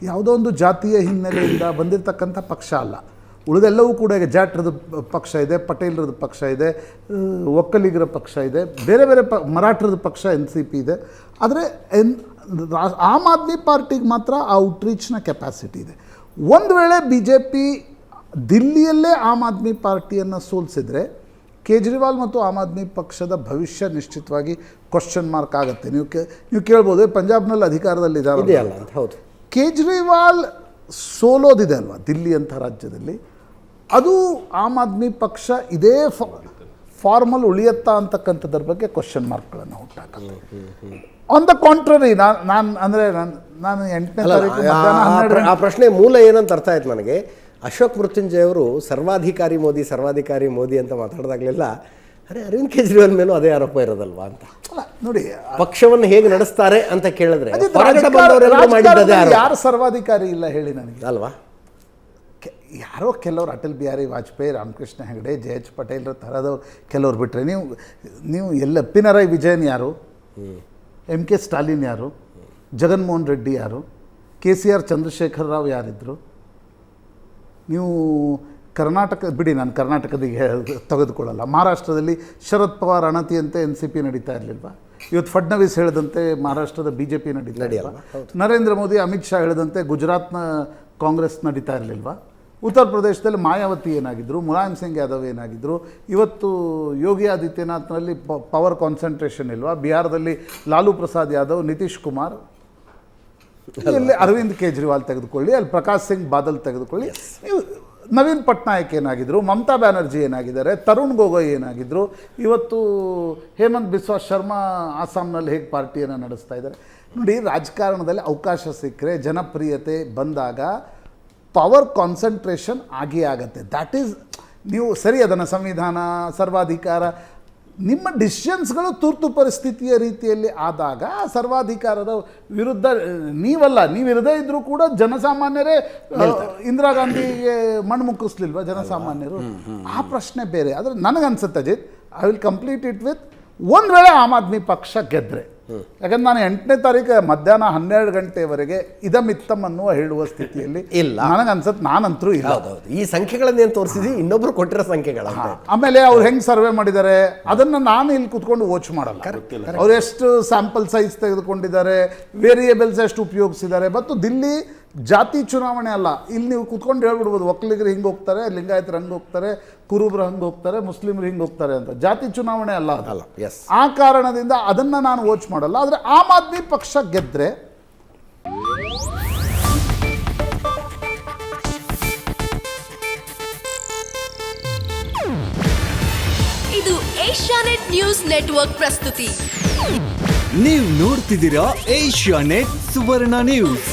ಯಾವುದೋ ಒಂದು ಜಾತಿಯ ಹಿನ್ನೆಲೆಯಿಂದ ಬಂದಿರತಕ್ಕಂಥ ಪಕ್ಷ ಅಲ್ಲ. ಉಳಿದೆಲ್ಲವೂ ಕೂಡ ಈಗ ಜಾಟ್ರದ ಪಕ್ಷ ಇದೆ, ಪಟೇಲ್ರದ ಪಕ್ಷ ಇದೆ, ಒಕ್ಕಲಿಗರ ಪಕ್ಷ ಇದೆ, ಬೇರೆ ಬೇರೆ ಮರಾಠರದ ಪಕ್ಷ NCP ಇದೆ. ಆದರೆ ಆಮ್ ಆದ್ಮಿ ಪಾರ್ಟಿಗೆ ಮಾತ್ರ ಆ ಔಟ್ರೀಚ್ನ ಕೆಪಾಸಿಟಿ ಇದೆ. ಒಂದು ವೇಳೆ BJP ದಿಲ್ಲಿಯಲ್ಲೇ ಆಮ್ ಆದ್ಮಿ ಪಾರ್ಟಿಯನ್ನು ಸೋಲಿಸಿದರೆ ಕೇಜ್ರಿವಾಲ್ ಮತ್ತು ಆಮ್ ಆದ್ಮಿ ಪಕ್ಷದ ಭವಿಷ್ಯ ನಿಶ್ಚಿತವಾಗಿ ಕ್ವಶನ್ ಮಾರ್ಕ್ ಆಗುತ್ತೆ. ನೀವು ಕೇಳ್ಬೋದು, ಪಂಜಾಬ್ನಲ್ಲಿ ಅಧಿಕಾರದಲ್ಲಿದ್ದಾರೆ ಅಂತ. ಹೌದು, ಕೇಜ್ರಿವಾಲ್ ಸೋಲೋದಿದೆ ಅಲ್ವಾ ದಿಲ್ಲಿ ಅಂಥ ರಾಜ್ಯದಲ್ಲಿ, ಅದು ಆಮ್ ಆದ್ಮಿ ಪಕ್ಷ ಇದೇ ಫಾರ್ಮಲ್ ಉಳಿಯತ್ತಾ ಅಂತಕ್ಕಂಥದ್ರ ಬಗ್ಗೆ ಕ್ವಶನ್ ಮಾರ್ಕ್ಗಳನ್ನು ಹುಟ್ಟಾಕಲ್ಲ. ಆನ್ ದ ಕಾಂಟ್ರರಿ, ನಾನು 8ನೇ ತಾರೀಕು ಆ ಪ್ರಶ್ನೆ ಮೂಲ ಏನಂತ ಅರ್ಥ ಆಯ್ತು ನನಗೆ. ಅಶೋಕ್ ಮೃತ್ಯುಂಜಯ್ ಅವರು ಸರ್ವಾಧಿಕಾರಿ ಮೋದಿ ಅಂತ ಮಾತಾಡಿದಾಗಲೆಲ್ಲ ಅರೆ ಅರವಿಂದ್ ಕೇಜ್ರಿವಾಲ್ ಮೇಲೂ ಅದೇ ಆರೋಪ ಇರೋದಲ್ವಾ ಅಂತ. ನೋಡಿ, ಪಕ್ಷವನ್ನು ಹೇಗೆ ನಡೆಸ್ತಾರೆ ಅಂತ ಕೇಳಿದ್ರೆ ಯಾರು ಸರ್ವಾಧಿಕಾರಿ ಇಲ್ಲ ಹೇಳಿ ನನಗೆ ಅಲ್ವಾ? ಯಾರೋ ಕೆಲವರು ಅಟಲ್ ಬಿಹಾರಿ ವಾಜಪೇಯಿ, ರಾಮಕೃಷ್ಣ ಹೆಗಡೆ, JH ಪಟೇಲ್ರ ಥರದವ್ರು ಕೆಲವ್ರು ಬಿಟ್ಟರೆ ನೀವು ಪಿನರಾಯಿ ವಿಜಯನ್ ಯಾರು, MK ಸ್ಟಾಲಿನ್ ಯಾರು, ಜಗನ್ಮೋಹನ್ ರೆಡ್ಡಿ ಯಾರು, KCR ಚಂದ್ರಶೇಖರ್ ರಾವ್ ಯಾರಿದ್ರು? ನೀವು ಕರ್ನಾಟಕ ಬಿಡಿ, ನಾನು ಕರ್ನಾಟಕದ ತೆಗೆದುಕೊಳ್ಳಲ್ಲ. ಮಹಾರಾಷ್ಟ್ರದಲ್ಲಿ ಶರದ್ ಪವಾರ್ ಅಣತಿಯಂತೆ NCP ನಡೀತಾ ಇರಲಿಲ್ವಾ? ಇವತ್ತು ಫಡ್ನವೀಸ್ ಹೇಳಿದಂತೆ ಮಹಾರಾಷ್ಟ್ರದ BJP ನಡೀತಾ ಇರಲಿಲ್ಲ? ನರೇಂದ್ರ ಮೋದಿ, ಅಮಿತ್ ಶಾ ಹೇಳಿದಂತೆ ಗುಜರಾತ್ನ ಕಾಂಗ್ರೆಸ್ ನಡೀತಾ ಇರಲಿಲ್ವಾ? ಉತ್ತರ ಪ್ರದೇಶದಲ್ಲಿ ಮಾಯಾವತಿ ಏನಾಗಿದ್ದರು, ಮುಲಾಯಂ ಸಿಂಗ್ ಯಾದವ್ ಏನಾಗಿದ್ದರು? ಇವತ್ತು ಯೋಗಿ ಆದಿತ್ಯನಾಥ್ನಲ್ಲಿ ಪವರ್ ಕಾನ್ಸಂಟ್ರೇಷನ್ ಇಲ್ವಾ? ಬಿಹಾರದಲ್ಲಿ ಲಾಲು ಪ್ರಸಾದ್ ಯಾದವ್, ನಿತೀಶ್ ಕುಮಾರ್, ಇಲ್ಲಿ ಅರವಿಂದ್ ಕೇಜ್ರಿವಾಲ್ ತೆಗೆದುಕೊಳ್ಳಿ, ಅಲ್ಲಿ ಪ್ರಕಾಶ್ ಸಿಂಗ್ ಬಾದಲ್ ತೆಗೆದುಕೊಳ್ಳಿ. ನೀವು ನವೀನ್ ಪಟ್ನಾಯಕ್ ಏನಾಗಿದ್ದರು, ಮಮತಾ ಬ್ಯಾನರ್ಜಿ ಏನಾಗಿದ್ದಾರೆ, ತರುಣ್ ಗೊಗೊಯ್ ಏನಾಗಿದ್ದರು, ಇವತ್ತು ಹೇಮಂತ್ ಬಿಸ್ವಾ ಶರ್ಮಾ ಆಸಾಮ್ನಲ್ಲಿ ಹೇಗೆ ಪಾರ್ಟಿಯನ್ನು ನಡೆಸ್ತಾ ಇದ್ದಾರೆ. ನೋಡಿ, ರಾಜಕಾರಣದಲ್ಲಿ ಅವಕಾಶ ಸಿಕ್ಕರೆ, ಜನಪ್ರಿಯತೆ ಬಂದಾಗ ಪವರ್ ಕಾನ್ಸಂಟ್ರೇಷನ್ ಆಗತ್ತೆ. ದ್ಯಾಟ್ ಈಸ್, ನೀವು ಸರಿ ಅದನ್ನು ಸಂವಿಧಾನ, ಸರ್ವಾಧಿಕಾರ, ನಿಮ್ಮ ಡಿಸಿಷನ್ಸ್ಗಳು ತುರ್ತು ಪರಿಸ್ಥಿತಿಯ ರೀತಿಯಲ್ಲಿ ಆದಾಗ ಸರ್ವಾಧಿಕಾರದ ವಿರುದ್ಧ ನೀವಿರದೇ ಇದ್ದರೂ ಕೂಡ ಜನಸಾಮಾನ್ಯರೇ ಇಂದಿರಾ ಗಾಂಧಿಗೆ ಮಣ್ಣು ಮುಕ್ಕಿಸ್ಲಿಲ್ವಾ ಜನಸಾಮಾನ್ಯರು? ಆ ಪ್ರಶ್ನೆ ಬೇರೆ. ಆದರೆ ನನಗನ್ಸುತ್ತೆ Ajit, I will complete it with, ಒಂದು ವೇಳೆ ಆಮ್ ಆದ್ಮಿ ಪಕ್ಷ ಗೆದ್ದರೆ, ಯಾಕಂದ್ರೆ ನಾನು 8ನೇ ತಾರೀಕು ಮಧ್ಯಾಹ್ನ 12 ಗಂಟೆವರೆಗೆ ಇದಮಿತ್ತಮ್ ಅನ್ನುವ ಹೇಳುವ ಸ್ಥಿತಿಯಲ್ಲಿ ಇಲ್ಲ. ನನಗನ್ಸತ್ತೆ, ನಾನಂತರೂ ಇಲ್ಲ. ಈ ಸಂಖ್ಯೆಗಳನ್ನೇನು ತೋರಿಸಿದ್ವಿ, ಇನ್ನೊಬ್ಬರು ಕೊಟ್ಟಿರೋ ಸಂಖ್ಯೆಗಳ. ಆಮೇಲೆ ಅವ್ರು ಹೆಂಗೆ ಸರ್ವೆ ಮಾಡಿದ್ದಾರೆ ಅದನ್ನು ನಾನು ಇಲ್ಲಿ ಕೂತ್ಕೊಂಡು ವಾಚ್ ಮಾಡಲ್ಲ. ಅವ್ರು ಎಷ್ಟು ಸ್ಯಾಂಪಲ್ ಸೈಜ್ ತೆಗೆದುಕೊಂಡಿದ್ದಾರೆ, ವೇರಿಯೇಬಲ್ಸ್ ಎಷ್ಟು ಉಪಯೋಗಿಸಿದ್ದಾರೆ. ಮತ್ತು ದಿಲ್ಲಿ ಜಾತಿ ಚುನಾವಣೆ ಅಲ್ಲ. ಇಲ್ಲಿ ನೀವು ಕೂತ್ಕೊಂಡು ಹೇಳ್ಬಿಡ್ಬೋದು, ಒಕ್ಕಲಿಗರು ಹಿಂಗೆ ಹೋಗ್ತಾರೆ, ಲಿಂಗಾಯತರು ಹಂಗೆ ಹೋಗ್ತಾರೆ, ಕುರುಬರು ಹಂಗೆ ಹೋಗ್ತಾರೆ, ಮುಸ್ಲಿಮರು ಹಿಂಗೆ ಹೋಗ್ತಾರೆ ಅಂತ. ಜಾತಿ ಚುನಾವಣೆ ಅಲ್ಲ ಅದಲ್ಲ. ಆ ಕಾರಣದಿಂದ ಅದನ್ನು ನಾನು ವಾಚ್ ಮಾಡಲ್ಲ. ಆದರೆ ಆಮ್ ಆದ್ಮಿ ಪಕ್ಷ ಗೆದ್ದರೆ ಇದು ಏಷ್ಯಾನೆಟ್ ನ್ಯೂಸ್ ನೆಟ್ವರ್ಕ್ ಪ್ರಸ್ತುತಿ. ನೀವು ನೋಡ್ತಿದ್ದೀರಾ ಏಷ್ಯಾನೆಟ್ ಸುವರ್ಣ ನ್ಯೂಸ್.